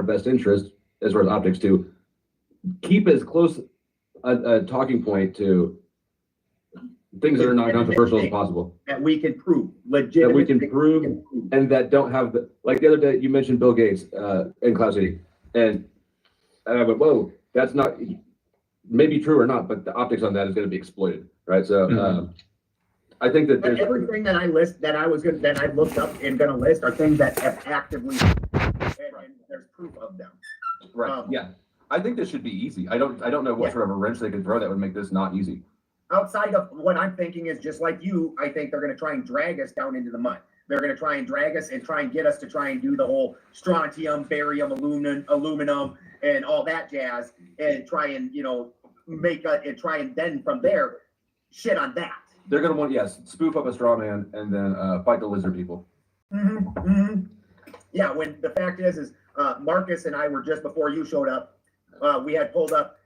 best interest, as far as optics, to keep as close a talking point to things that are non-controversial as possible. That we can prove, legitimate. That we can prove, and that don't have the, like the other day, you mentioned Bill Gates in Cloud City, and I went, whoa, that's not, maybe true or not, but the optics on that is going to be exploited, right? So I think that there's everything that I list, that I looked up and gonna list are things that have actively, and there's proof of them. Right. Yeah. I think this should be easy. I don't know what sort of a wrench they could throw that would make this not easy. Outside of what I'm thinking is just like you, I think they're going to try and drag us down into the mud. They're going to try and drag us and try and get us to try and do the whole strontium, barium, aluminum, and all that jazz, and try and, and try and then from there shit on that. They're going to want, yes, spoof up a straw man and then fight the lizard people. Yeah, when the fact is Marcus and I were just before you showed up, we had pulled up,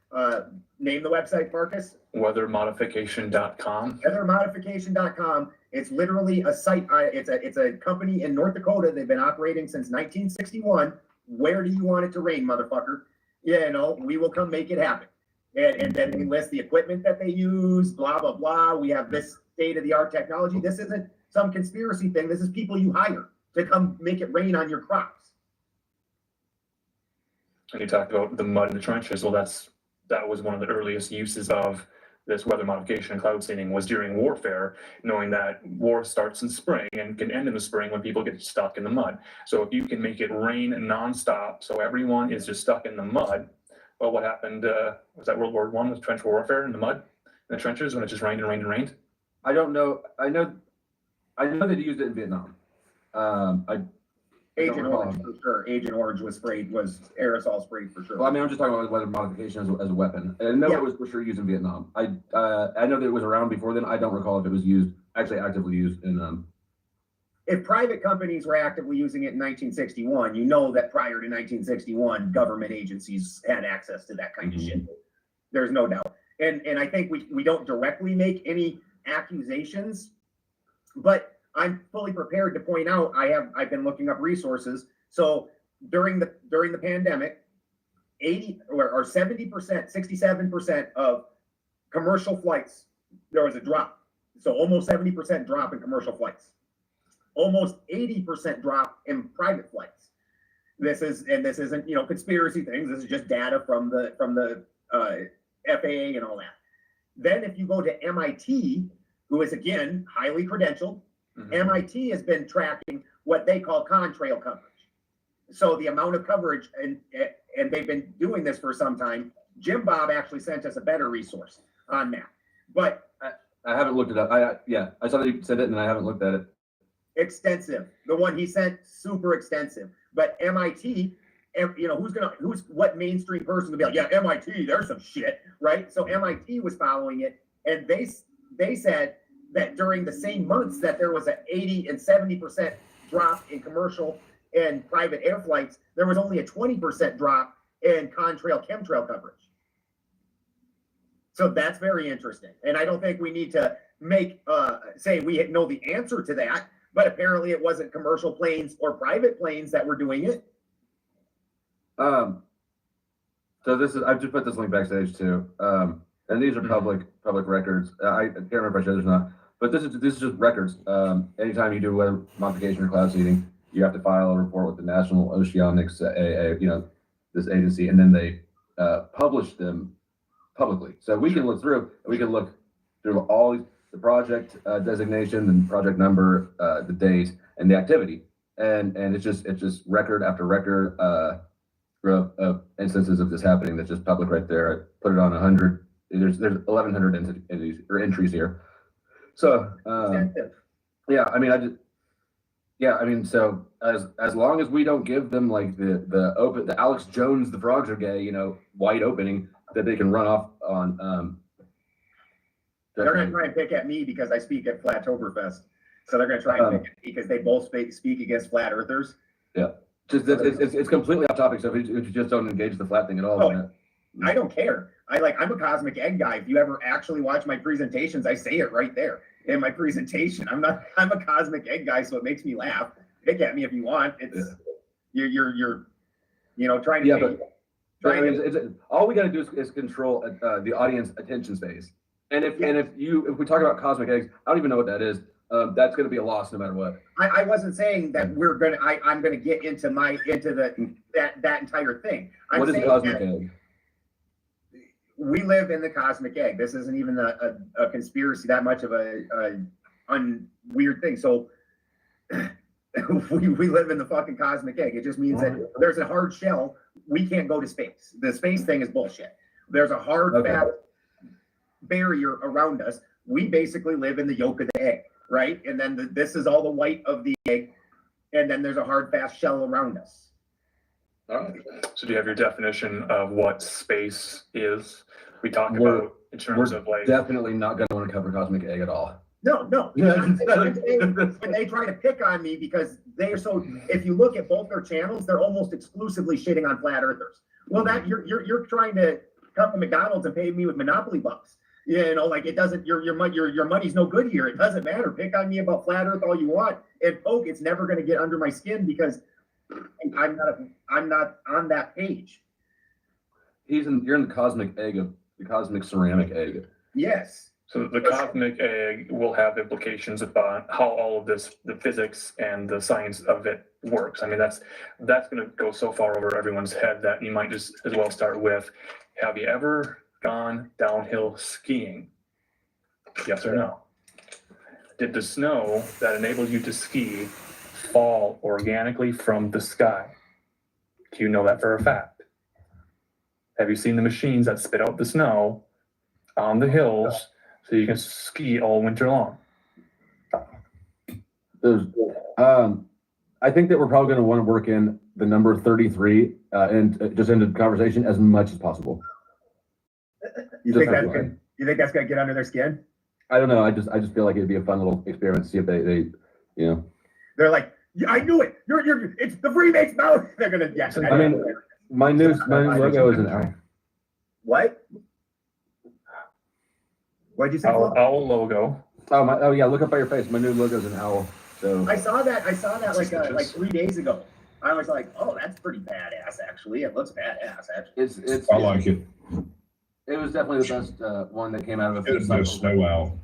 name the website, Marcus? Weathermodification.com. Weathermodification.com. It's literally a site. It's a company in North Dakota. They've been operating since 1961. Where do you want it to rain, motherfucker? We will come make it happen. And then we list the equipment that they use, blah, blah, blah. We have this state-of-the-art technology. This isn't some conspiracy thing. This is people you hire to come make it rain on your crops. And you talked about the mud in the trenches. Well, that was one of the earliest uses of this weather modification and cloud seeding was during warfare, knowing that war starts in spring and can end in the spring when people get stuck in the mud. So if you can make it rain nonstop, so everyone is just stuck in the mud. Well, what happened? Was that World War I with trench warfare in the mud, in the trenches, when it just rained and rained and rained? I don't know. I know they used it in Vietnam. Agent Orange for sure. Agent Orange was aerosol sprayed for sure. Well, I mean, I'm just talking about weather modification as a weapon. And I know it was for sure used in Vietnam. I know that it was around before then. I don't recall if it was actually actively used in. If private companies were actively using it in 1961, you know that prior to 1961, government agencies had access to that kind of shit. There's no doubt. And I think we don't directly make any accusations, but I'm fully prepared to point out I've been looking up resources. So during the pandemic, 80 or 70%, 67% of commercial flights, there was a drop. So almost 70% drop in commercial flights. Almost 80% drop in private flights. This isn't conspiracy things. This is just data from the FAA and all that. Then if you go to MIT, who is again highly credentialed, MIT has been tracking what they call contrail coverage. So the amount of coverage, and they've been doing this for some time. Jim Bob actually sent us a better resource on that. But I haven't looked it up. I saw that you said it, and I haven't looked at it. Extensive. The one he sent, super extensive. But MIT, what mainstream person would be like, yeah, MIT, there's some shit, right? So MIT was following it, and they said that during the same months that there was an 80 and 70% drop in commercial and private air flights, there was only a 20% drop in contrail chemtrail coverage. So that's very interesting. And I don't think we need to say we know the answer to that, but apparently it wasn't commercial planes or private planes that were doing it. So I've just put this link backstage too. And these are public records. I can't remember if I showed this or not, but this is just records. Anytime you do weather modification or cloud seeding, you have to file a report with the National Oceanics, this agency, and then they publish them publicly. So we can look through. We can look through all the project designation and project number, the date, and the activity, and it's just record after record of instances of this happening. That's just public right there. I put it on 100. There's 1,100 entities or entries here. So so as long as we don't give them like the Alex Jones, the frogs are gay, wide opening that they can run off on. They're going to try and pick at me because I speak at Flattoberfest. So they're going to try and pick at me because they both speak against flat earthers. Yeah, it's completely off topic. So if you just don't engage the flat thing at all, I don't care. I'm a cosmic egg guy. If you ever actually watch my presentations, I say it right there in my presentation. I'm a cosmic egg guy, so it makes me laugh. Pick at me if you want. You're trying to. Yeah, make- But I trying mean, to all we gotta do is control, the audience attention space. And if we talk about cosmic eggs, I don't even know what that is. That's gonna be a loss no matter what. I wasn't saying that I'm gonna get into that entire thing. I'm What is a saying cosmic that egg? we live in the cosmic egg. This isn't even a conspiracy, that much of a weird thing. So we live in the fucking cosmic egg. It just means that there's a hard shell. We can't go to space. The space thing is bullshit. There's a hard, fat barrier around us. We basically live in the yolk of the egg, right? And then this is all the white of the egg, and then there's a hard, fast shell around us. All right. So do you have your definition of what space is? We talk We're- about in terms We're of like, definitely not gonna wanna cover cosmic egg at all. No. I'm saying when they try to pick on me because they're so. If you look at both their channels, they're almost exclusively shitting on flat earthers. Well, that you're trying to come to McDonald's and pay me with Monopoly bucks. Like it doesn't. Your money's no good here. It doesn't matter. Pick on me about flat Earth all you want, and poke. It's never going to get under my skin because I'm not on that page. You're in the cosmic egg of the cosmic ceramic egg. Yes. so the cosmic egg will have implications about how all of this, the physics and the science of it works. I mean, that's going to go so far over everyone's head that you might just as well start with, have you ever gone downhill skiing? Yes or no? Did the snow that enabled you to ski fall organically from the sky? Do you know that for a fact? Have you seen the machines that spit out the snow on the hills so you can ski all winter long? I think that we're probably gonna wanna work in the number 33, and just into the conversation as much as possible. You think that's gonna get under their skin? I don't know, I just feel like it'd be a fun little experiment to see if they. They're like, yeah, I knew it. It's the Freemason mouth. They're gonna. Yeah. I mean, my new logo is an owl. What? What'd you say? Our Flo? owl logo. Oh yeah, look up by your face. My new logo is an owl. So I saw that like 3 days ago. I was like, oh, that's pretty badass. Actually, it looks badass. Actually, it's I like it. it was definitely the best one that came out of a It food should have been a cycle. snow owl.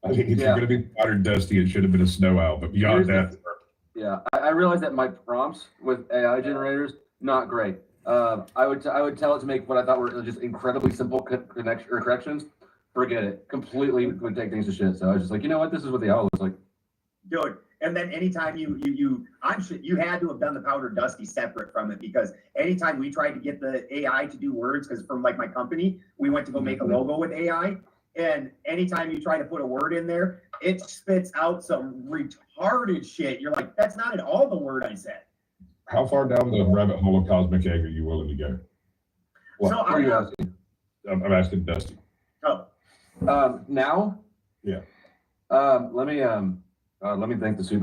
I think if Yeah. you're gonna be modern dusty, it should have been a snow owl, but beyond Here's that. Yeah, I realized that my prompts with AI generators not great. I would tell it to make what I thought were just incredibly simple corrections. Forget it. Completely would take things to shit. So I was just like, you know what? This is what the owl looks like. dude. And then anytime you had to have done the powder dusty separate from it, because anytime we tried to get the AI to do words, because from like my company, we went to go make a logo with AI, and anytime you try to put a word in there, it spits out some retarded shit. You're like, that's not at all the word I said. How far down the rabbit hole of cosmic egg are you willing to go? What, So what are you I'm- asking? I'm asking Dusty. Oh, Now? Yeah. Let me thank the super